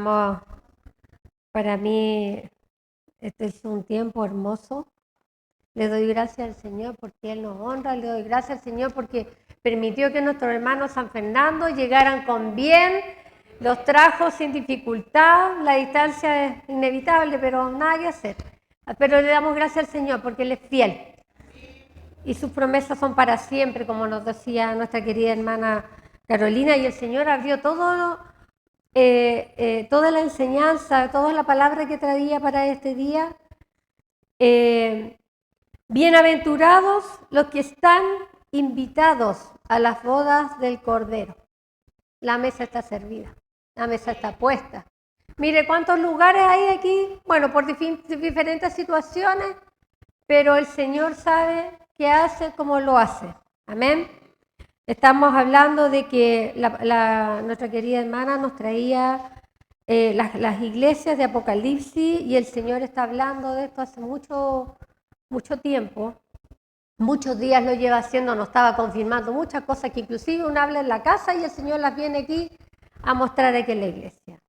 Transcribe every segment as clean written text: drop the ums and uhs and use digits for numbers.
Estamos, para mí, este es un tiempo hermoso. Le doy gracias al Señor porque Él nos honra. Le doy gracias al Señor porque permitió que nuestros hermanos San Fernando llegaran con bien. Los trajo sin dificultad. La distancia es inevitable, pero nada que hacer. Pero le damos gracias al Señor porque Él es fiel. Y sus promesas son para siempre, como nos decía nuestra querida hermana Carolina. Y el Señor abrió toda la enseñanza, toda la palabra que traía para este día. Bienaventurados los que están invitados a las bodas del Cordero. La mesa está servida, la mesa está puesta. Mire cuántos lugares hay aquí, bueno, por diferentes situaciones, pero el Señor sabe qué hace, cómo lo hace. Amén. Estamos hablando de que nuestra querida hermana nos traía las iglesias de Apocalipsis y el Señor está hablando de esto hace mucho tiempo. Muchos días lo lleva haciendo, nos estaba confirmando muchas cosas que inclusive uno habla en la casa y el Señor las viene aquí a mostrar aquí en la iglesia.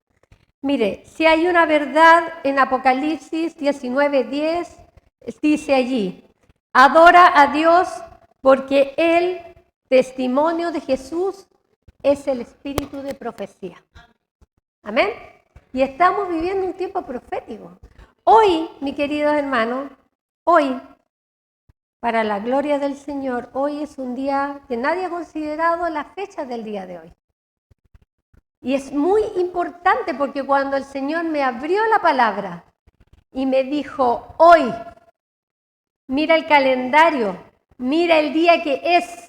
Mire, si hay una verdad en Apocalipsis 19:10, dice allí, adora a Dios porque el testimonio de Jesús es el espíritu de profecía. Amén. Y estamos viviendo un tiempo profético. Hoy, mis queridos hermanos, hoy, para la gloria del Señor, hoy es un día que nadie ha considerado la fecha del día de hoy. Y es muy importante porque cuando el Señor me abrió la palabra y me dijo, hoy, mira el calendario, mira el día que es.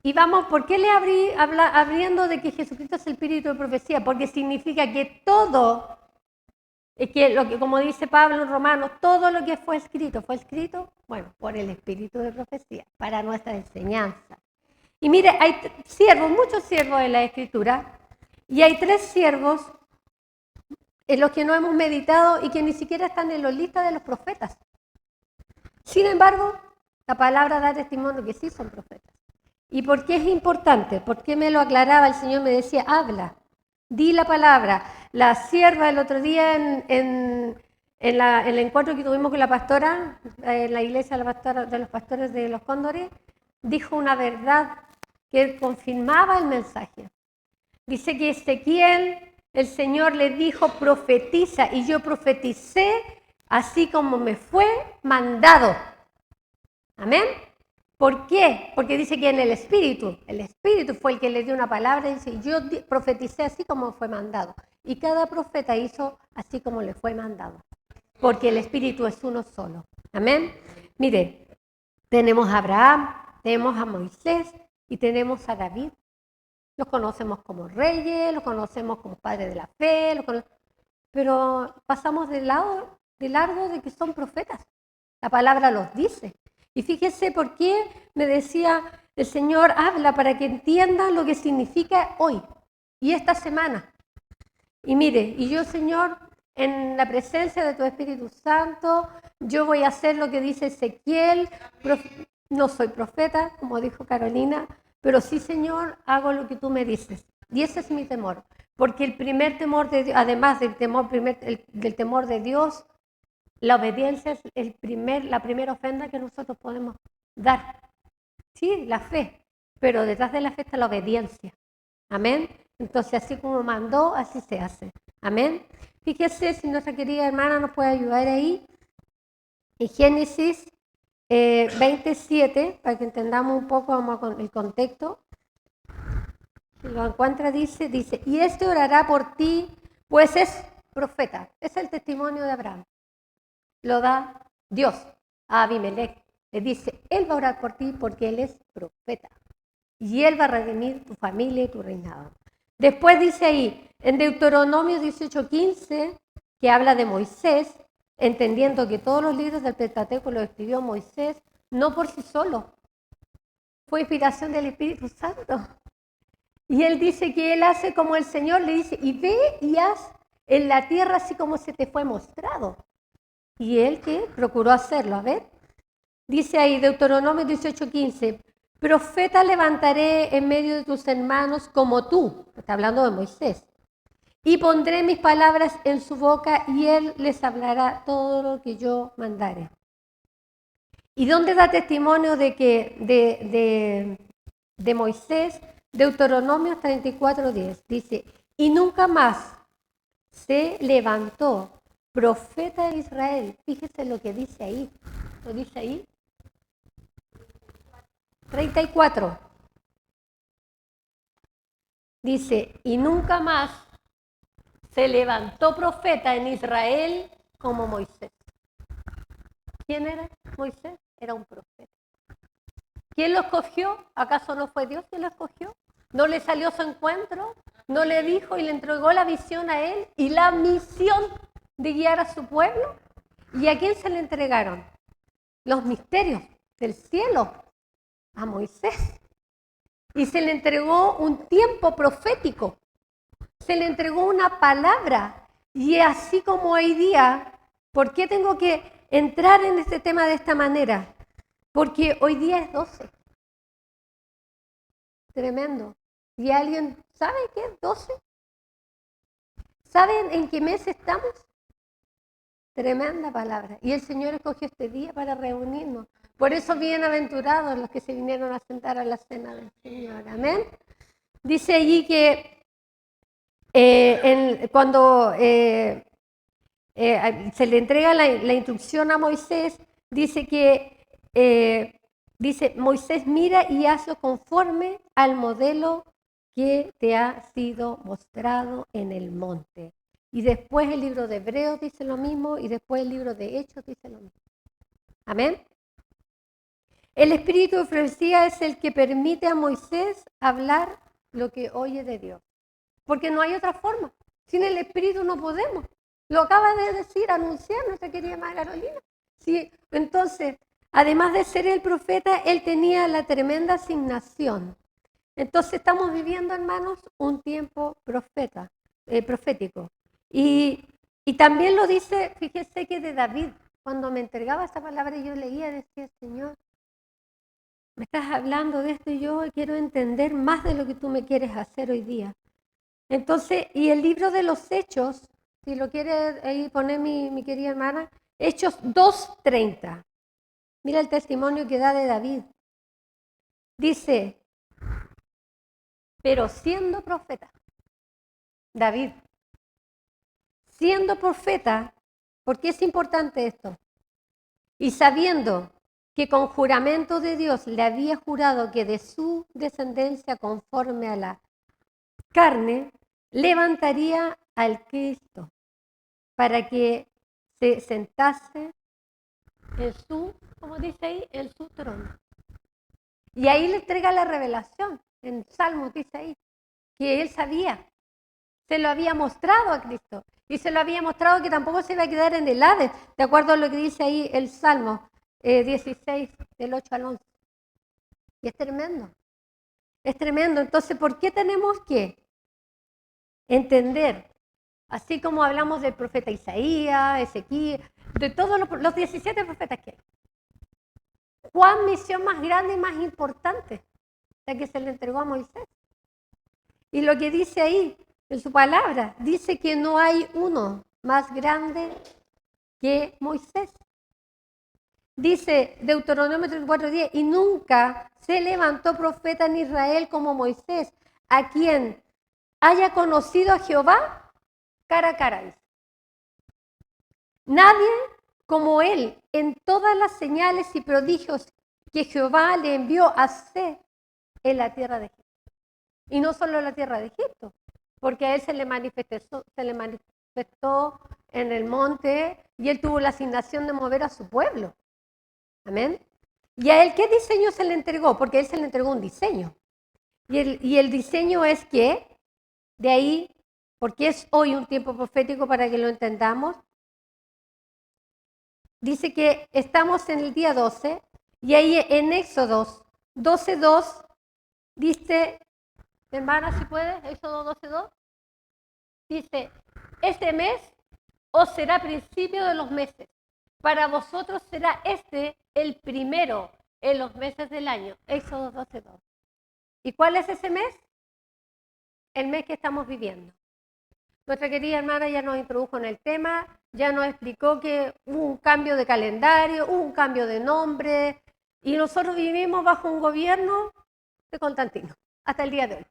Y vamos, ¿por qué le abriendo de que Jesucristo es el espíritu de profecía? Porque significa que todo, como dice Pablo en Romanos, todo lo que fue escrito, bueno, por el espíritu de profecía, para nuestra enseñanza. Y mire, hay muchos siervos en la Escritura, y hay 3 siervos en los que no hemos meditado y que ni siquiera están en la lista de los profetas. Sin embargo, la palabra da testimonio que sí son profetas. ¿Y por qué es importante? ¿Por qué me lo aclaraba? El Señor me decía, habla, di la palabra. La sierva el otro día en el encuentro que tuvimos con la pastora, en la iglesia de los pastores de los Cóndores, dijo una verdad que confirmaba el mensaje. Dice que Ezequiel, el Señor le dijo, profetiza, y yo profeticé así como me fue mandado. Amén. ¿Por qué? Porque dice que en el Espíritu fue el que le dio una palabra y dice, yo profeticé así como fue mandado. Y cada profeta hizo así como le fue mandado. Porque el Espíritu es uno solo. Amén. Mire, tenemos a Abraham, tenemos a Moisés y tenemos a David. Los conocemos como reyes, los conocemos como padres de la fe, pero pasamos de largo de que son profetas. La palabra los dice. Y fíjese por qué me decía el Señor, habla para que entiendan lo que significa hoy y esta semana. Y mire, y yo, Señor, en la presencia de tu Espíritu Santo, yo voy a hacer lo que dice Ezequiel. No soy profeta, como dijo Carolina, pero sí, Señor, hago lo que tú me dices. Y ese es mi temor. Porque el primer temor de Dios, además del temor de Dios, la obediencia es la primera ofrenda que nosotros podemos dar. Sí, la fe, pero detrás de la fe está la obediencia. Amén. Entonces, así como mandó, así se hace. Amén. Fíjese si nuestra querida hermana nos puede ayudar ahí. En Génesis 27, para que entendamos un poco con el contexto. Si lo encuentra, dice, y este orará por ti, pues es profeta. Es el testimonio de Abraham. Lo da Dios a Abimelech. Le dice, él va a orar por ti porque él es profeta. Y él va a redimir tu familia y tu reinado. Después dice ahí, en Deuteronomio 18:15, que habla de Moisés, entendiendo que todos los libros del Pentateuco los escribió Moisés, no por sí solo. Fue inspiración del Espíritu Santo. Y él dice que él hace como el Señor le dice, y ve y haz en la tierra así como se te fue mostrado. Y él que procuró hacerlo, a ver. Dice ahí, Deuteronomio 18:15, profeta levantaré en medio de tus hermanos como tú, está hablando de Moisés, Y pondré mis palabras en su boca y él les hablará todo lo que yo mandare. ¿Y dónde da testimonio de que de Moisés? Deuteronomio 34:10 dice, y nunca más se levantó profeta de Israel. Fíjese lo que dice ahí. ¿Lo dice ahí? 34. Dice, y nunca más se levantó profeta en Israel como Moisés. ¿Quién era Moisés? Era un profeta. ¿Quién lo escogió? ¿Acaso no fue Dios quien lo escogió? ¿No le salió a su encuentro? ¿No le dijo y le entregó la visión a él y la misión de guiar a su pueblo? ¿Y a quién se le entregaron? Los misterios del cielo, a Moisés. Y se le entregó un tiempo profético. Se le entregó una palabra. Y así como hoy día, ¿por qué tengo que entrar en este tema de esta manera? Porque hoy día es 12. Tremendo. ¿Y alguien sabe qué es 12? ¿Saben en qué mes estamos? Tremenda palabra. Y el Señor escogió este día para reunirnos. Por eso bienaventurados los que se vinieron a sentar a la cena del Señor. Amén. Dice allí que cuando se le entrega la instrucción a Moisés, dice que Moisés mira y hazlo conforme al modelo que te ha sido mostrado en el monte. Y después el libro de Hebreos dice lo mismo y después el libro de Hechos dice lo mismo. Amén. El espíritu de profecía es el que permite a Moisés hablar lo que oye de Dios. Porque no hay otra forma. Sin el espíritu no podemos. Lo acaba de decir, anunciar nuestra querida María Carolina. Sí, entonces, además de ser el profeta, él tenía la tremenda asignación. Entonces estamos viviendo, hermanos, un tiempo profético. Y también lo dice, fíjese que de David, cuando me entregaba esta palabra y yo leía, decía, Señor, me estás hablando de esto y yo quiero entender más de lo que tú me quieres hacer hoy día. Entonces, y el libro de los Hechos, si lo quiere ahí poner mi querida hermana, Hechos 2:30. Mira el testimonio que da de David. Dice, pero siendo profeta, David, siendo profeta, ¿por qué es importante esto? Y sabiendo que con juramento de Dios le había jurado que de su descendencia conforme a la carne, levantaría al Cristo para que se sentase en su, como dice ahí, en su trono. Y ahí le entrega la revelación, en Salmos dice ahí, que él sabía, se lo había mostrado a Cristo, y se lo había mostrado que tampoco se iba a quedar en el Hades, de acuerdo a lo que dice ahí el Salmo 16, del 8 al 11. Y es tremendo, es tremendo. Entonces, ¿por qué tenemos que entender? Así como hablamos del profeta Isaías, Ezequiel, de todos los 17 profetas que hay. ¿Cuál misión más grande y más importante la que se le entregó a Moisés? Y lo que dice ahí, en su palabra, dice que no hay uno más grande que Moisés. Dice Deuteronomio 34:10, y nunca se levantó profeta en Israel como Moisés, a quien haya conocido a Jehová cara a cara. Dice. Nadie como él en todas las señales y prodigios que Jehová le envió a hacer en la tierra de Egipto. Y no solo en la tierra de Egipto, porque a él se le manifestó en el monte y él tuvo la asignación de mover a su pueblo. Amén. ¿Y a él qué diseño se le entregó? Porque a él se le entregó un diseño. Y el diseño es que, de ahí, porque es hoy un tiempo profético para que lo entendamos, dice que estamos en el día 12, y ahí en Éxodo 12:2, dice, hermana, si puedes, Éxodo 12:2, dice, este mes os será principio de los meses. Para vosotros será este el primero en los meses del año. Éxodo 12:2. ¿Y cuál es ese mes? El mes que estamos viviendo. Nuestra querida hermana ya nos introdujo en el tema, ya nos explicó que hubo un cambio de calendario, hubo un cambio de nombre, y nosotros vivimos bajo un gobierno de Constantino, hasta el día de hoy.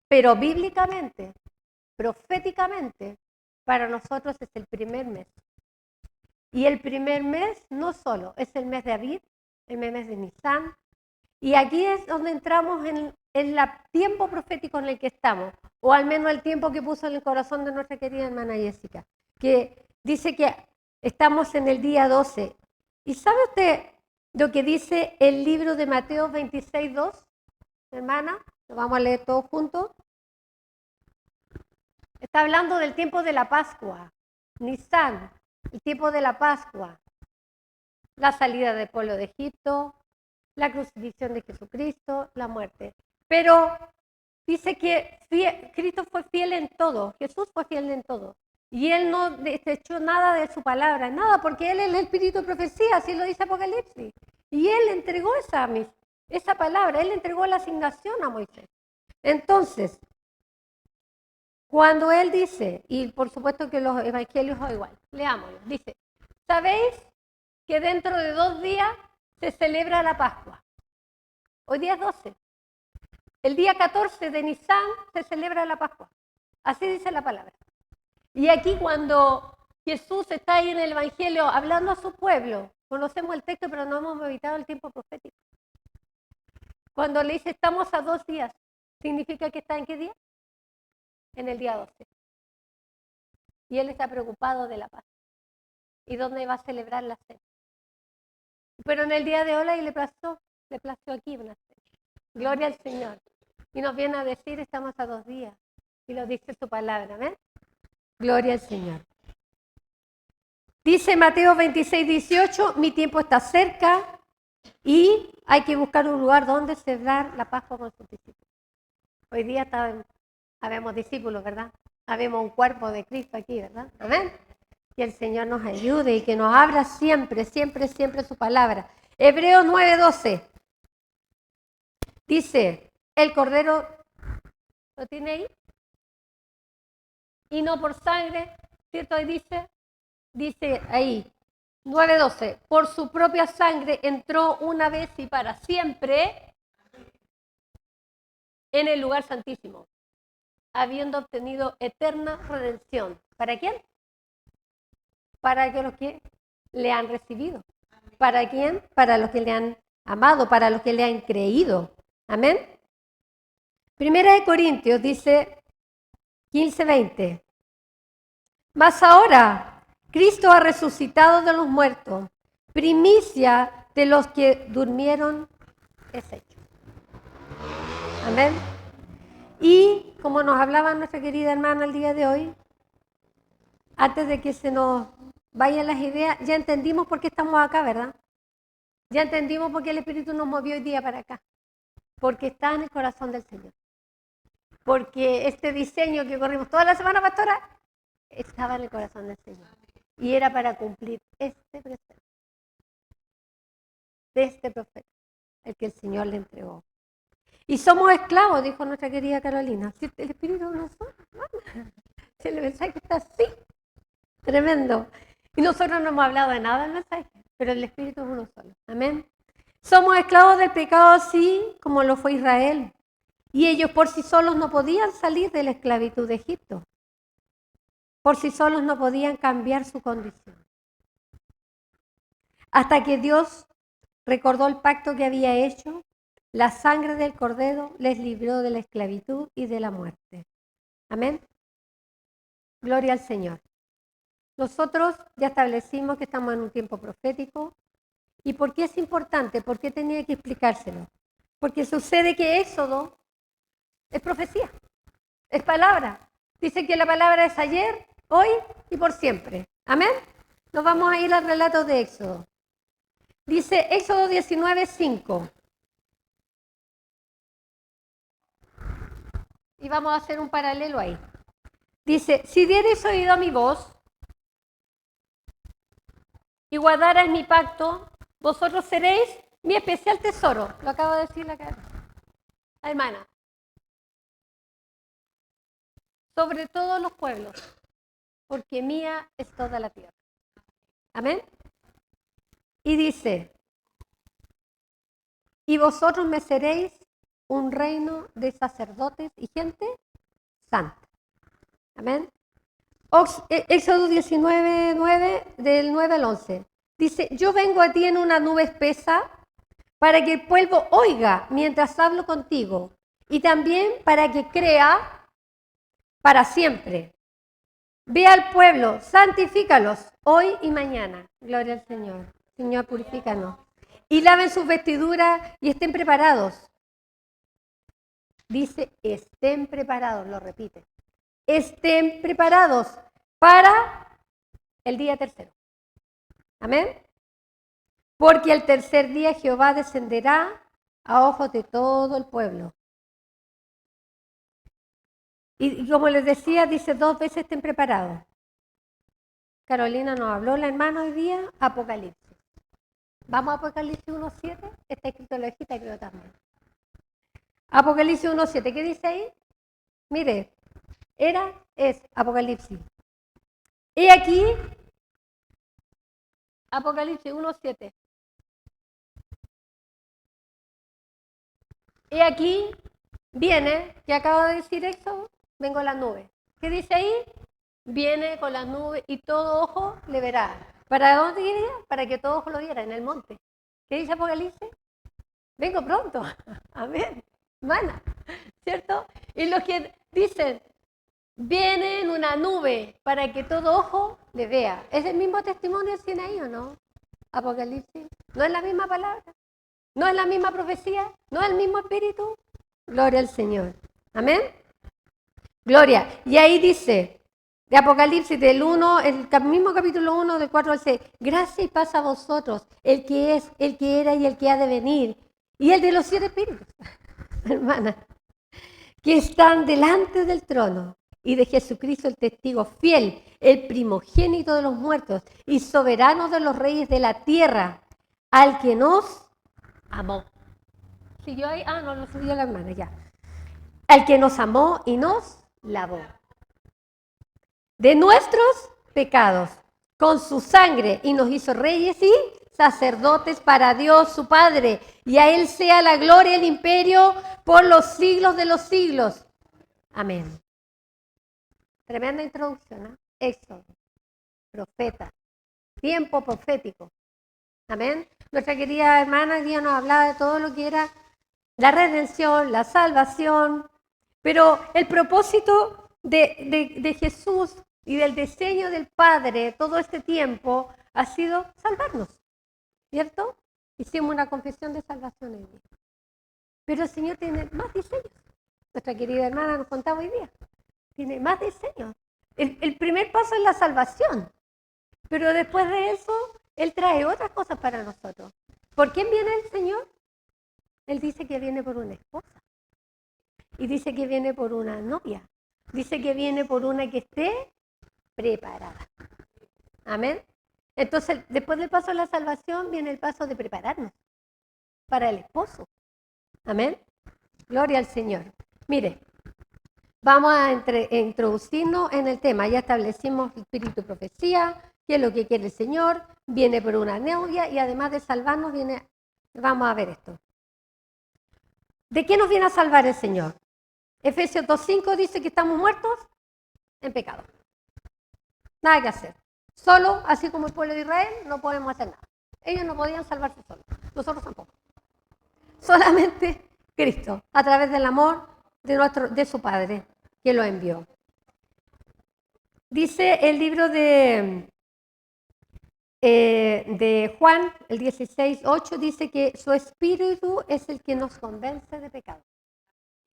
Pero bíblicamente, proféticamente, para nosotros es el primer mes. Y el primer mes no solo, es el mes de Abib, el mes de Nisan, y aquí es donde entramos en el tiempo profético en el que estamos, o al menos el tiempo que puso en el corazón de nuestra querida hermana Jessica, que dice que estamos en el día 12. ¿Y sabe usted lo que dice el libro de Mateo 26:2, hermana? Lo vamos a leer todos juntos. Está hablando del tiempo de la Pascua, Nisan, el tiempo de la Pascua, la salida del pueblo de Egipto, la crucifixión de Jesucristo, la muerte. Pero dice que Cristo fue fiel en todo, Jesús fue fiel en todo. Y Él no desechó nada de su palabra, nada, porque Él es el espíritu de profecía, así lo dice Apocalipsis. Y Él entregó esa palabra, Él entregó la asignación a Moisés. Entonces, cuando Él dice, y por supuesto que los evangelios son igual, leámoslo, dice, ¿sabéis que dentro de 2 días se celebra la Pascua? Hoy día es 12. El día 14 de Nisan se celebra la Pascua. Así dice la palabra. Y aquí cuando Jesús está ahí en el Evangelio hablando a su pueblo, conocemos el texto pero no hemos evitado el tiempo profético. Cuando le dice estamos a 2 días, ¿significa que está en qué día? En el día 12. Y Él está preocupado de la paz. ¿Y dónde va a celebrar la cena? Pero en el día de hoy le plació aquí una cena. Gloria al Señor. Y nos viene a decir, estamos a 2 días. Y lo dice su palabra, ¿ven? Gloria al Señor. Dice Mateo 26:18, mi tiempo está cerca y hay que buscar un lugar donde celebrar la Pascua con sus discípulos. Hoy día habemos discípulos, ¿verdad? Habemos un cuerpo de Cristo aquí, ¿verdad? Amén. Que el Señor nos ayude y que nos abra siempre, siempre, siempre su palabra. Hebreos 9:12. Dice, el Cordero, ¿lo tiene ahí? Y no por sangre, ¿cierto? Ahí dice ahí, 9:12, por su propia sangre entró una vez y para siempre en el lugar santísimo, habiendo obtenido eterna redención. ¿Para quién? Para los que le han recibido. ¿Para quién? Para los que le han amado, para los que le han creído. Amén. Primera de Corintios dice 15:20. Mas ahora Cristo ha resucitado de los muertos, primicia de los que durmieron es hecho. Amén. Y como nos hablaba nuestra querida hermana el día de hoy, antes de que se nos vayan las ideas, ya entendimos por qué estamos acá, ¿verdad? Ya entendimos por qué el Espíritu nos movió hoy día para acá. Porque está en el corazón del Señor. Porque este diseño que corrimos toda la semana, pastora, estaba en el corazón del Señor. Y era para cumplir este precepto de este profeta, el que el Señor le entregó. Y somos esclavos, dijo nuestra querida Carolina. Si el Espíritu no somos, se le mensaje está así, tremendo. Y nosotros no hemos hablado de nada del mensaje, pero el Espíritu es uno solo. Amén. Somos esclavos del pecado así como lo fue Israel. Y ellos por sí solos no podían salir de la esclavitud de Egipto. Por sí solos no podían cambiar su condición. Hasta que Dios recordó el pacto que había hecho, la sangre del Cordero les libró de la esclavitud y de la muerte. Amén. Gloria al Señor. Nosotros ya establecimos que estamos en un tiempo profético. ¿Y por qué es importante? ¿Por qué tenía que explicárselo? Porque sucede que Éxodo es profecía, es palabra. Dice que la palabra es ayer, hoy y por siempre. Amén. Nos vamos a ir al relato de Éxodo. Dice Éxodo 19:5. Y vamos a hacer un paralelo ahí. Dice, si diereis oído a mi voz y guardarais mi pacto, vosotros seréis mi especial tesoro. Lo acabo de decir la hermana. sobre todos los pueblos, porque mía es toda la tierra. Amén. Y dice, y vosotros me seréis un reino de sacerdotes y gente santa. Amén. Éxodo 19, 9, del 9 al 11. Dice, yo vengo a ti en una nube espesa para que el pueblo oiga mientras hablo contigo y también para que crea para siempre. Ve al pueblo, santifícalos hoy y mañana. Gloria al Señor. Señor, purifícanos. Y laven sus vestiduras y estén preparados. Dice, estén preparados, lo repite. Estén preparados para el día tercero. Amén. Porque el tercer día Jehová descenderá a ojos de todo el pueblo. Y como les decía, dice 2 veces estén preparados. Carolina nos habló, la hermana, hoy día, Apocalipsis. Vamos a Apocalipsis 1.7, está escrito en la hojita, creo también. Apocalipsis 1.7, ¿qué dice ahí? Mire, es Apocalipsis. Y aquí, Apocalipsis 1.7. Y aquí viene, que acaba de decir Éxodo, vengo a las nubes. ¿Qué dice ahí? Viene con las nubes y todo ojo le verá. ¿Para dónde iría? Para que todo ojo lo viera, en el monte. ¿Qué dice Apocalipsis? Vengo pronto. Amén. Hermana, ¿cierto? Y los que dicen, viene en una nube para que todo ojo le vea. ¿Es el mismo testimonio del Sinaí o no? Apocalipsis. ¿No es la misma palabra? ¿No es la misma profecía? ¿No es el mismo espíritu? Gloria al Señor. Amén. Gloria. Y ahí dice, de Apocalipsis del 1, el mismo capítulo 1, del 4 al 6, gracia y paz a vosotros, el que es, el que era y el que ha de venir, y el de los 7 espíritus, hermana, que están delante del trono, y de Jesucristo el testigo fiel, el primogénito de los muertos, y soberano de los reyes de la tierra, al que nos amó. ¿Siguió ahí? No, lo subió la hermana, ya. Al que nos amó y nos lavó de nuestros pecados con su sangre y nos hizo reyes y sacerdotes para Dios su Padre. Y a Él sea la gloria y el imperio por los siglos de los siglos. Amén. Tremenda introducción, ¿eh? Éxodo, profeta, tiempo profético. Amén. Nuestra querida hermana Dios nos hablaba de todo lo que era la redención, la salvación, pero el propósito de Jesús y del diseño del Padre todo este tiempo ha sido salvarnos, ¿cierto? Hicimos una confesión de salvación hoy día. Pero el Señor tiene más diseños. Nuestra querida hermana nos contaba hoy día. Tiene más diseños. El primer paso es la salvación, pero después de eso, Él trae otras cosas para nosotros. ¿Por quién viene el Señor? Él dice que viene por una esposa. Y dice que viene por una novia. Dice que viene por una que esté preparada. Amén. Entonces, después del paso de la salvación, viene el paso de prepararnos para el esposo. Amén. Gloria al Señor. Mire, vamos a introducirnos en el tema. Ya establecimos el espíritu de profecía, qué es lo que quiere el Señor, viene por una novia y además de salvarnos, vamos a ver esto. ¿De qué nos viene a salvar el Señor? Efesios 2.5 dice que estamos muertos en pecado. Nada que hacer. Solo, así como el pueblo de Israel, no podemos hacer nada. Ellos no podían salvarse solos. Nosotros tampoco. Solamente Cristo, a través del amor de su Padre, que lo envió. Dice el libro de Juan, el 16:8, dice que su espíritu es el que nos convence de pecado.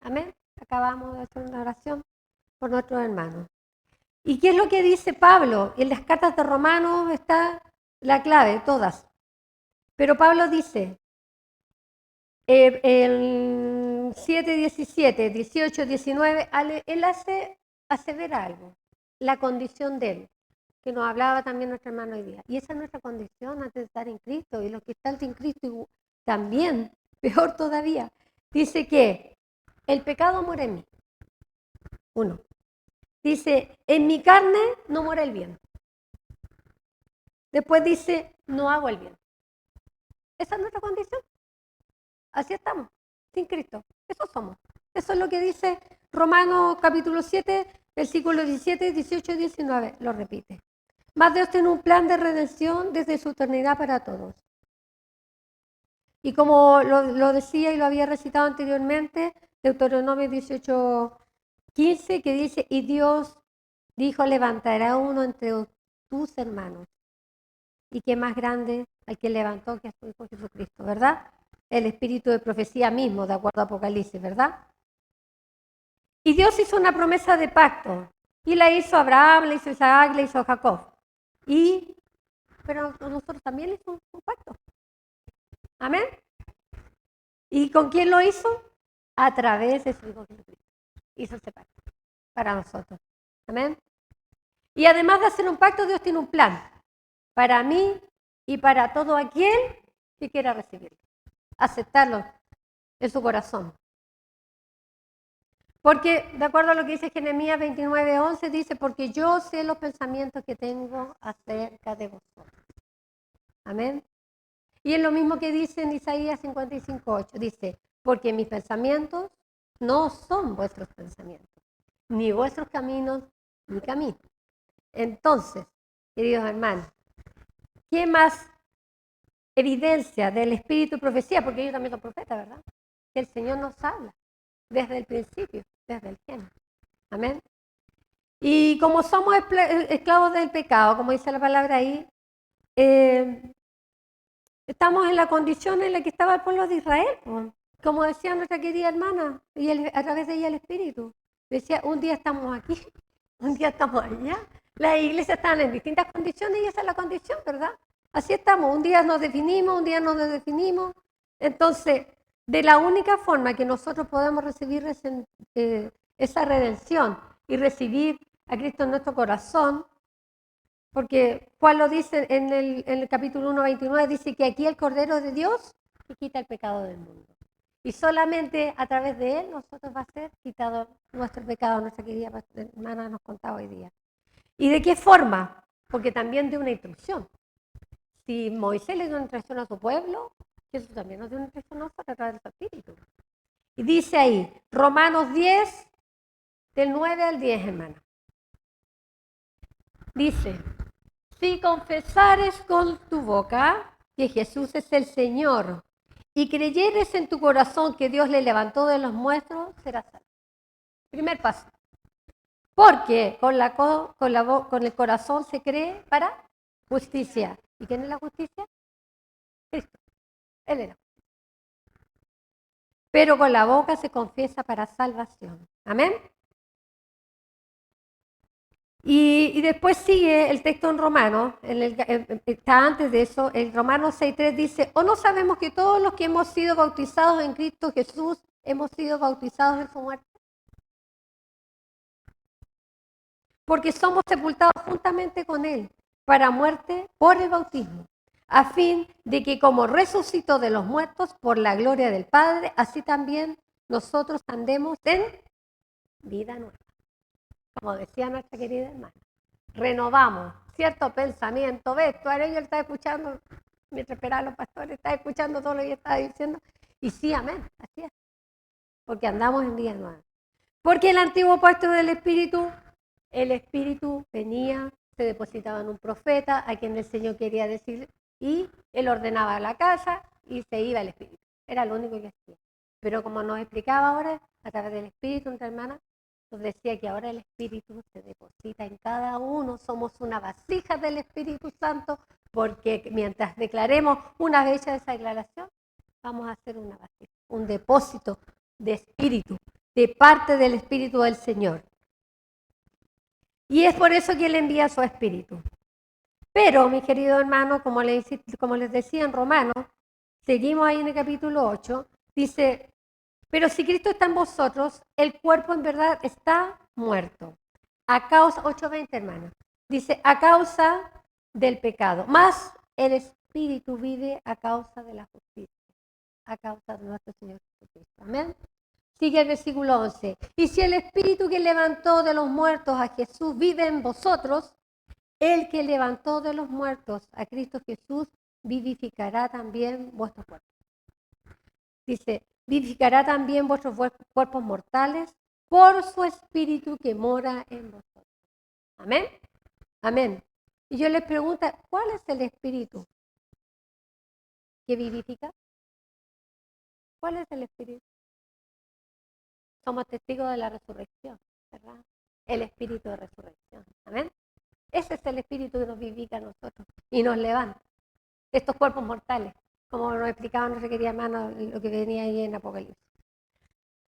Amén. Acabamos de hacer una oración por nuestros hermanos. ¿Y qué es lo que dice Pablo? En las cartas de Romanos está la clave, todas. Pero Pablo dice, el 7:17, 18, 19, él hace ver algo, la condición de él, que nos hablaba también nuestro hermano hoy día. Y esa es nuestra condición antes de estar en Cristo, y los que están sin Cristo también, peor todavía. Dice que el pecado muere en mí. 1. Dice, en mi carne no mora el bien. Después dice, no hago el bien. Esa es nuestra condición. Así estamos, sin Cristo. Eso somos. Eso es lo que dice Romanos capítulo 7, versículos 17, 18 y 19. Lo repite. Mas Dios tiene un plan de redención desde su eternidad para todos. Y como lo decía y lo había recitado anteriormente, Deuteronomio 18, 15, que dice, y Dios dijo, levantará uno entre tus hermanos. Y qué más grande al que levantó que a su Hijo Jesucristo, ¿verdad? El espíritu de profecía mismo, de acuerdo a Apocalipsis, ¿verdad? Y Dios hizo una promesa de pacto. Y la hizo Abraham, la hizo Isaac, la hizo Jacob. Pero nosotros también le hicimos un pacto. Amén. ¿Y con quién lo hizo? A través de su Hijo Jesucristo. Hizo ese pacto para nosotros. Amén. Y además de hacer un pacto, Dios tiene un plan para mí y para todo aquel que quiera recibirlo. Aceptarlo en su corazón. Porque, de acuerdo a lo que dice Jeremías 29:11, dice, porque yo sé los pensamientos que tengo acerca de vosotros. Amén. Y es lo mismo que dice en Isaías 55:8. Dice, porque mis pensamientos no son vuestros pensamientos, ni vuestros caminos, mi camino. Entonces, queridos hermanos, ¿qué más evidencia del espíritu de profecía? Porque ellos también son profetas, ¿verdad? Que el Señor nos habla desde el principio, desde el género. Amén. Y como somos esclavos del pecado, como dice la palabra ahí, estamos en la condición en la que estaba el pueblo de Israel, pues. Como decía nuestra querida hermana, y a través de ella el Espíritu. Decía, un día estamos aquí, un día estamos allá. Las iglesias están en distintas condiciones y esa es la condición, ¿verdad? Así estamos, un día nos definimos, un día no nos definimos. Entonces, de la única forma que nosotros podemos recibir esa redención y recibir a Cristo en nuestro corazón, porque Juan lo dice en el capítulo 1:29, dice que aquí el Cordero de Dios que quita el pecado del mundo. Y solamente a través de Él nosotros va a ser quitado nuestro pecado, nuestra querida hermana nos contaba hoy día. ¿Y de qué forma? Porque también de una instrucción. Si Moisés le dio una instrucción a su pueblo, Jesús también nos dio una instrucción a nosotros a través de su Espíritu. Y dice ahí, Romanos 10, del 9 al 10, hermana. Dice, si confesares con tu boca que Jesús es el Señor y creyeres en tu corazón que Dios le levantó de los muertos, serás salvo. Primer paso. Porque con el corazón se cree para justicia. ¿Y quién es la justicia? Cristo. Él era. Pero con la boca se confiesa para salvación. Amén. Y después sigue el texto en Romano, está antes de eso, en Romanos 6:3 dice, ¿o no sabemos que todos los que hemos sido bautizados en Cristo Jesús hemos sido bautizados en su muerte? Porque somos sepultados juntamente con Él para muerte por el bautismo, a fin de que como resucitó de los muertos por la gloria del Padre, así también nosotros andemos en vida nueva. Como decía nuestra querida hermana, renovamos cierto pensamiento. ¿Ves? Tú ahora yo estaba escuchando, mientras esperaba a los pastores, estaba escuchando todo lo que estaba diciendo. Y sí, amén, así es. Porque andamos en vida nueva. Porque el antiguo pacto del Espíritu, el Espíritu venía, se depositaba en un profeta, a quien el Señor quería decir, y él ordenaba la casa y se iba el Espíritu. Era lo único que hacía. Pero como nos explicaba ahora, a través del Espíritu, nuestra hermana, nos decía que ahora el Espíritu se deposita en cada uno, somos una vasija del Espíritu Santo, porque mientras declaremos una vez hecha esa declaración, vamos a hacer una vasija, un depósito de Espíritu, de parte del Espíritu del Señor. Y es por eso que Él envía su Espíritu. Pero, mi querido hermano, como les decía en Romanos, seguimos ahí en el capítulo 8, dice, pero si Cristo está en vosotros, el cuerpo en verdad está muerto. A causa, 8:20 hermanos, dice, a causa del pecado. Más el Espíritu vive a causa de la justicia, a causa de nuestro Señor Jesucristo. Amén. Sigue el versículo 11. Y si el Espíritu que levantó de los muertos a Jesús vive en vosotros, el que levantó de los muertos a Cristo Jesús vivificará también vuestros cuerpos. Dice, vivificará también vuestros cuerpos mortales por su Espíritu que mora en vosotros. Amén. Amén. Y yo les pregunto, ¿cuál es el Espíritu que vivifica? ¿Cuál es el Espíritu? Somos testigos de la resurrección, ¿verdad? El Espíritu de resurrección. Amén. Ese es el Espíritu que nos vivifica a nosotros y nos levanta. Estos cuerpos mortales, como nos explicaba nuestra querida hermana, lo que venía ahí en Apocalipsis.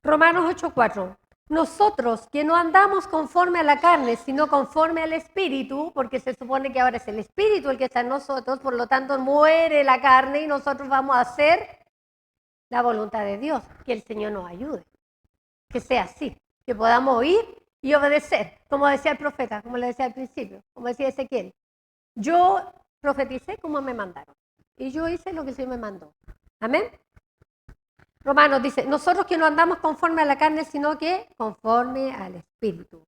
Romanos 8:4. Nosotros que no andamos conforme a la carne, sino conforme al Espíritu, porque se supone que ahora es el Espíritu el que está en nosotros, por lo tanto muere la carne y nosotros vamos a hacer la voluntad de Dios, que el Señor nos ayude, que sea así, que podamos oír y obedecer, como decía el profeta, como le decía al principio, como decía Ezequiel. Yo profeticé como me mandaron y yo hice lo que el Señor me mandó. Amén. Romanos dice, nosotros que no andamos conforme a la carne, sino que conforme al Espíritu.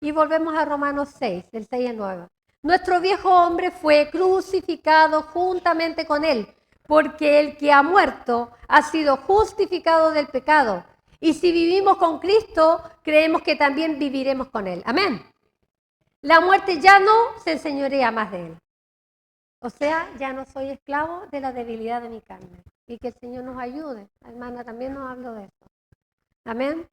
Y volvemos a Romanos 6, del 6 al 9. Nuestro viejo hombre fue crucificado juntamente con él, porque el que ha muerto ha sido justificado del pecado. Y si vivimos con Cristo, creemos que también viviremos con él. Amén. La muerte ya no se enseñorea más de él. O sea, ya no soy esclavo de la debilidad de mi carne. Y que el Señor nos ayude. La hermana también nos habló de eso. Amén.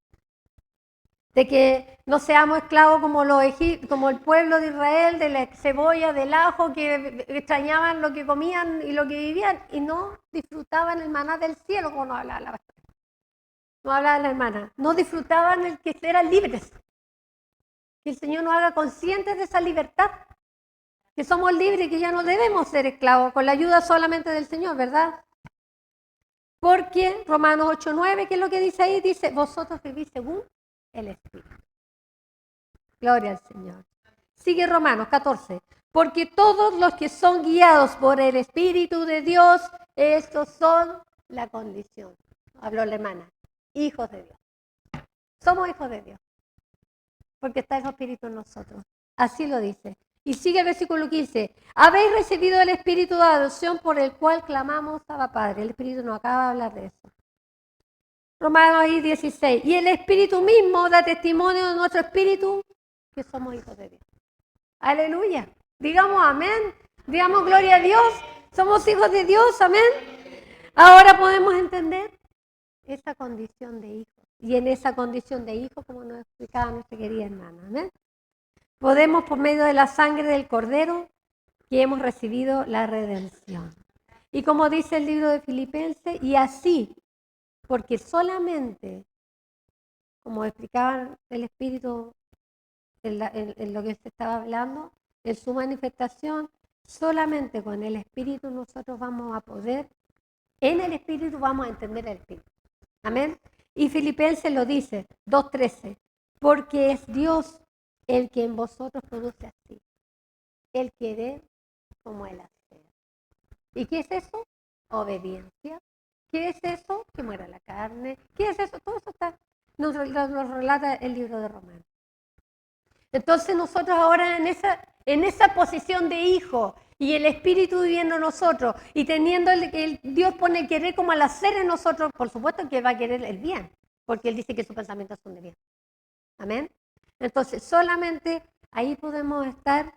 De que no seamos esclavos como el pueblo de Israel, de la cebolla, del ajo, que extrañaban lo que comían y lo que vivían y no disfrutaban el maná del cielo, como nos hablaba la pastora. Nos hablaba la hermana. No disfrutaban el que eran libres. Que el Señor nos haga conscientes de esa libertad. Que somos libres y que ya no debemos ser esclavos, con la ayuda solamente del Señor, ¿verdad? Porque Romanos 8:9, ¿qué es lo que dice ahí? Dice, vosotros vivís según el Espíritu. Gloria al Señor. Sigue Romanos 14. Porque todos los que son guiados por el Espíritu de Dios, estos son la condición. Habló la hermana. Hijos de Dios. Somos hijos de Dios. Porque está el Espíritu en nosotros. Así lo dice. Y sigue el versículo 15. Habéis recibido el Espíritu de adopción por el cual clamamos a Padre. El Espíritu nos acaba de hablar de eso. Romanos 16. Y el Espíritu mismo da testimonio de nuestro Espíritu que somos hijos de Dios. Aleluya. Digamos amén. Digamos gloria a Dios. Somos hijos de Dios. Amén. Ahora podemos entender esa condición de hijo. Y en esa condición de hijo, como nos explicaba nuestra querida hermana. Amén. Podemos, por medio de la sangre del Cordero, que hemos recibido la redención. Y como dice el libro de Filipenses, y así, porque solamente, como explicaba el Espíritu en lo que se estaba hablando, en su manifestación, solamente con el Espíritu nosotros vamos a poder, en el Espíritu vamos a entender el Espíritu. Amén. Y Filipenses lo dice, 2:13, porque es Dios el que en vosotros produce así, el querer como el hacer. ¿Y qué es eso? Obediencia. ¿Qué es eso? Que muera la carne. ¿Qué es eso? Todo eso nos relata el libro de Romanos. Entonces nosotros ahora en esa posición de hijo y el Espíritu viviendo en nosotros y teniendo Dios pone el querer como el hacer en nosotros, por supuesto que Él va a querer el bien, porque Él dice que sus pensamientos son de bien. Amén. Entonces solamente ahí podemos estar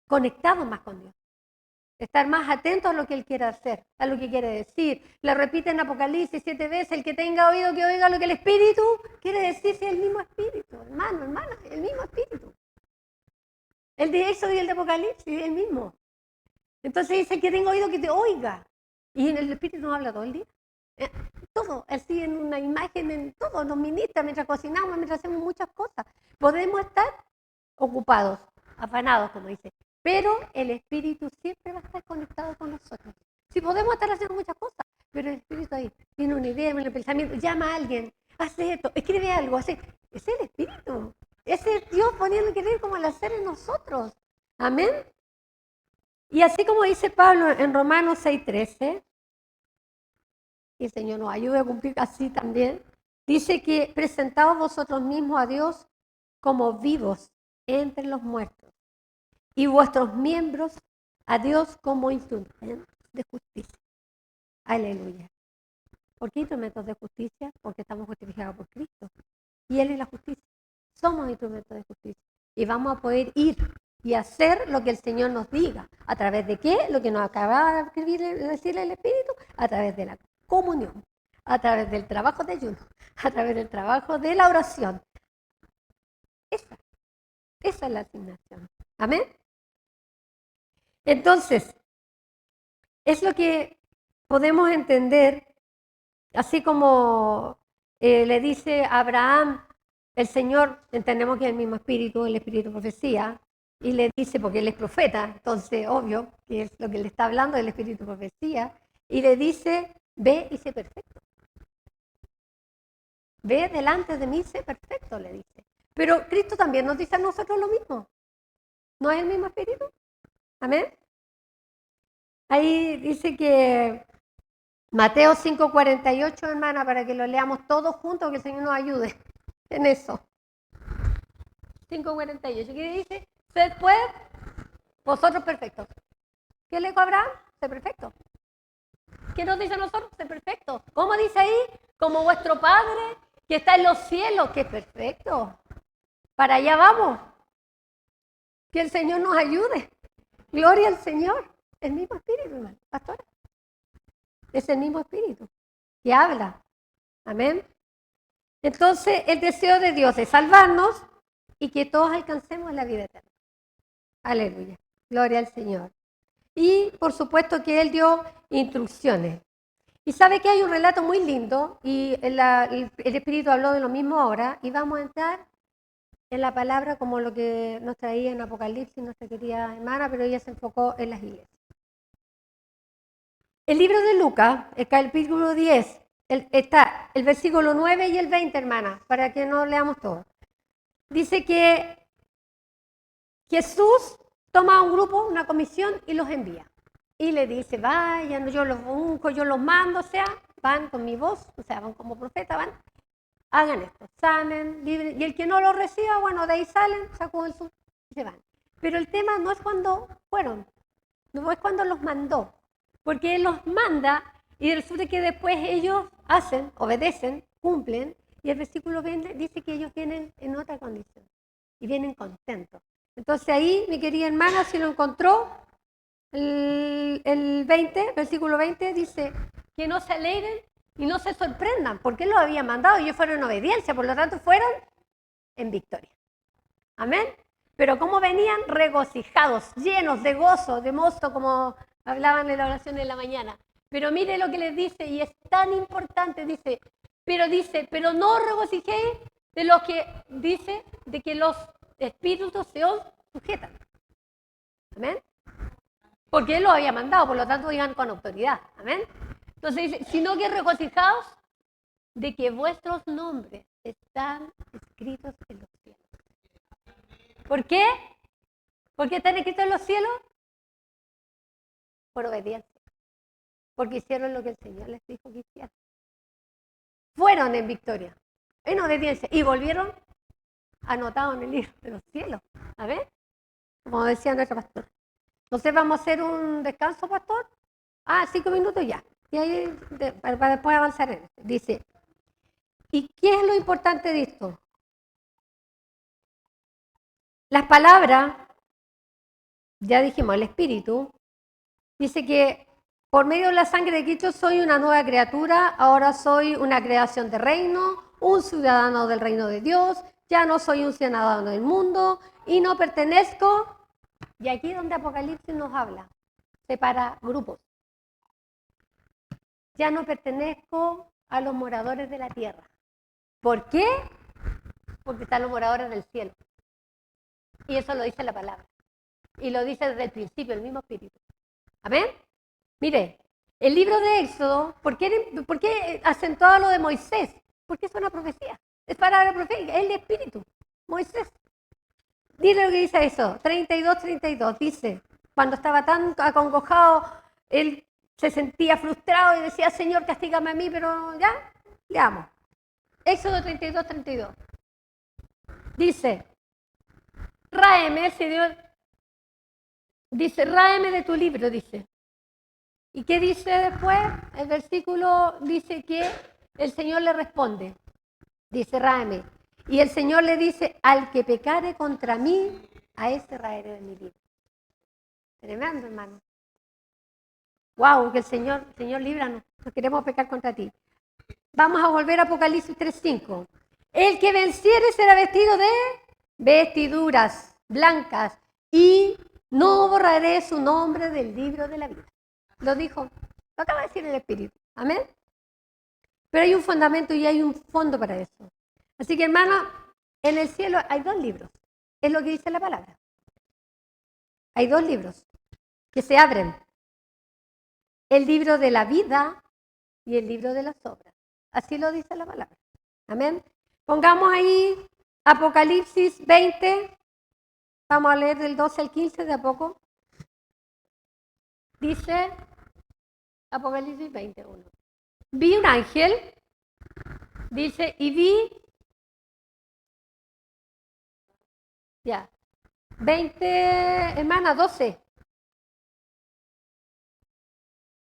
conectados más con Dios. Estar más atentos a lo que Él quiere hacer, a lo que quiere decir. Le repite en Apocalipsis 7 veces, el que tenga oído que oiga lo que el Espíritu quiere decir, si es el mismo Espíritu, hermano, hermana, el mismo Espíritu. El de Éxodo y el de Apocalipsis es el mismo. Entonces dice, el que tenga oído que te oiga. Y en el Espíritu nos habla todo el día. Todo, así en una imagen, en todo, nos ministra mientras cocinamos, mientras hacemos muchas cosas. Podemos estar ocupados, afanados, como dice. Pero el Espíritu siempre va a estar conectado con nosotros. Sí, podemos estar haciendo muchas cosas, pero el Espíritu ahí tiene una idea, un pensamiento, llama a alguien, hace esto, escribe algo, hace. Es el Espíritu. Ese es Dios poniendo querer como el hacer en nosotros. Amén. Y así como dice Pablo en Romanos 6:13, y el Señor nos ayude a cumplir así también, Dice que presentaos vosotros mismos a Dios como vivos entre los muertos y vuestros miembros a Dios como instrumentos de justicia. Aleluya. ¿Por qué instrumentos de justicia? Porque estamos justificados por Cristo. Y Él es la justicia. Somos instrumentos de justicia. Y vamos a poder ir y hacer lo que el Señor nos diga. ¿A través de qué? Lo que nos acaba de decir el Espíritu. A través de la comunión. A través del trabajo de ayuno. A través del trabajo de la oración. Esa es la asignación. Amén. Entonces, es lo que podemos entender, así como le dice a Abraham, el Señor, entendemos que es el mismo espíritu, el espíritu de profecía, y le dice, porque él es profeta, entonces obvio que es lo que le está hablando del espíritu de profecía, y le dice, ve y sé perfecto. Ve delante de mí, sé perfecto, le dice. Pero Cristo también nos dice a nosotros lo mismo. ¿No es el mismo espíritu? Amén. Ahí dice que Mateo 5:48, hermana, para que lo leamos todos juntos, que el Señor nos ayude en eso. 5:48, que dice, sed pues vosotros perfectos. ¿Qué le dijo a Abraham? Sé perfecto. ¿Qué nos dice a nosotros? Sé perfecto. ¿Cómo dice ahí? Como vuestro Padre que está en los cielos, que es perfecto. Para allá vamos. Que el Señor nos ayude. Gloria al Señor. El mismo espíritu, hermano, pastora. Es el mismo espíritu que habla. Amén. Entonces, el deseo de Dios es salvarnos y que todos alcancemos la vida eterna. Aleluya. Gloria al Señor. Y por supuesto que Él dio instrucciones. Y sabe que hay un relato muy lindo y el Espíritu habló de lo mismo ahora y vamos a entrar en la palabra como lo que nos traía en Apocalipsis nuestra querida hermana, pero ella se enfocó en las iglesias. El libro de Lucas, el capítulo 10, está el versículo 9 y el 20, hermana, para que no leamos todo. Dice que Jesús toma un grupo, una comisión y los envía. Y le dice, vayan, yo los unjo, yo los mando, o sea, van con mi voz, o sea, van como profeta, van, hagan esto, sanen, libren. Y el que no lo reciba, bueno, de ahí salen, sacuden su y se van. Pero el tema no es cuando fueron, no es cuando los mandó, porque Él los manda y resulta que después ellos hacen, obedecen, cumplen, y el versículo 20 dice que ellos vienen en otra condición y vienen contentos. Entonces ahí, mi querida hermana, si lo encontró, el 20, versículo 20 dice que no se alegren y no se sorprendan, porque Él los había mandado y ellos fueron en obediencia, por lo tanto fueron en victoria. Amén. Pero como venían regocijados, llenos de gozo, de mosto, como hablaban en la oración en la mañana. Pero mire lo que les dice, y es tan importante, dice, pero no os regocijéis de lo que dice, de que los espíritus se os sujetan. Amén. Porque Él los había mandado, por lo tanto iban con autoridad. Amén. Entonces dice, sino que regocijaos de que vuestros nombres están escritos en los cielos. ¿Por qué? ¿Por qué están escritos en los cielos? Por obediencia. Porque hicieron lo que el Señor les dijo que hicieran. Fueron en victoria, en obediencia, y volvieron anotados en el libro de los cielos. A ver, como decía nuestro pastor. Entonces vamos a hacer un descanso, pastor. 5 minutos ya. Y ahí para después avanzar en esto. Dice, ¿y qué es lo importante de esto? Las palabras, ya dijimos, el Espíritu, dice que por medio de la sangre de Cristo soy una nueva criatura, ahora soy una creación de reino, un ciudadano del reino de Dios, ya no soy un ciudadano del mundo y no pertenezco. Y aquí donde Apocalipsis nos habla, separa grupos. Ya no pertenezco a los moradores de la tierra. ¿Por qué? Porque están los moradores del cielo. Y eso lo dice la palabra. Y lo dice desde el principio, el mismo Espíritu. ¿Amén? Mire, el libro de Éxodo, ¿por qué acentuaba lo de Moisés? Porque es una profecía. Es palabra profética, es el Espíritu. Moisés. Dile lo que dice eso. 32, dice, cuando estaba tan acongojado, él se sentía frustrado y decía, Señor, castígame a mí, pero ya, le amo. Éxodo 32, 32. Dice, ráeme, Señor, dice, ráeme de tu libro, dice. ¿Y qué dice después? El versículo dice que el Señor le responde, dice, ráeme. Y el Señor le dice, al que pecare contra mí, a ese raeré de mi libro. Tremendo, hermano. Wow, que el Señor líbranos, no queremos pecar contra ti. Vamos a volver a Apocalipsis 3:5. El que venciere será vestido de vestiduras blancas y no borraré su nombre del libro de la vida. Lo dijo, lo acaba de decir el Espíritu. Amén. Pero hay un fundamento y hay un fondo para eso. Así que, hermano, en el cielo hay 2 libros. Es lo que dice la palabra. Hay 2 libros que se abren. El libro de la vida y el libro de las obras. Así lo dice la palabra. Amén. Pongamos ahí Apocalipsis 20. Vamos a leer del 12 al 15 de a poco. Dice Apocalipsis 21. Vi un ángel, dice, y vi, 20, hermana, 12.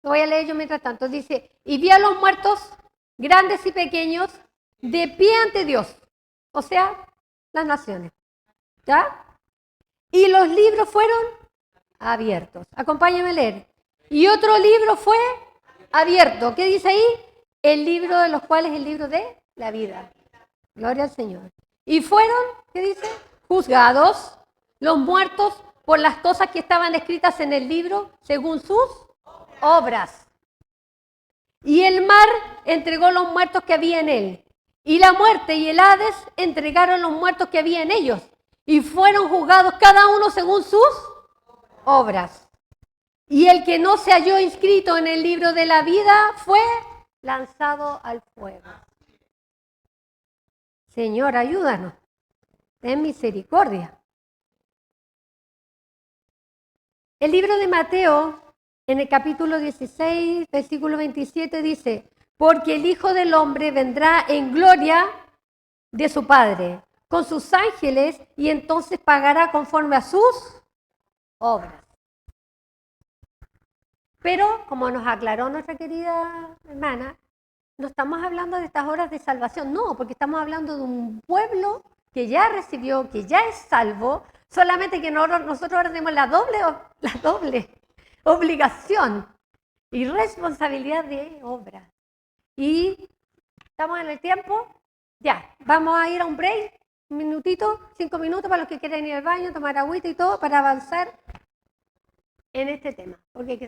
Lo voy a leer yo mientras tanto. Dice, y vi a los muertos, grandes y pequeños, de pie ante Dios. O sea, las naciones. ¿Ya? Y los libros fueron abiertos. Acompáñame a leer. Y otro libro fue abierto. ¿Qué dice ahí? El libro de los cuales es el libro de la vida. Gloria al Señor. Y fueron, ¿qué dice? Juzgados los muertos por las cosas que estaban escritas en el libro según sus obras. Y el mar entregó los muertos que había en él. Y la muerte y el Hades entregaron los muertos que había en ellos. Y fueron juzgados cada uno según sus obras. Y el que no se halló inscrito en el libro de la vida fue lanzado al fuego. Señor, ayúdanos. Ten misericordia. El libro de Mateo, en el capítulo 16, versículo 27, dice, porque el Hijo del Hombre vendrá en gloria de su Padre, con sus ángeles, y entonces pagará conforme a sus obras. Pero, como nos aclaró nuestra querida hermana, no estamos hablando de estas obras de salvación, no, porque estamos hablando de un pueblo que ya recibió, que ya es salvo, solamente que nosotros ahora tenemos la doble obligación y responsabilidad de obra. Y estamos en el tiempo, ya, vamos a ir a un break, un minutito, 5 minutos para los que quieren ir al baño, tomar agüita y todo, para avanzar en este tema. Porque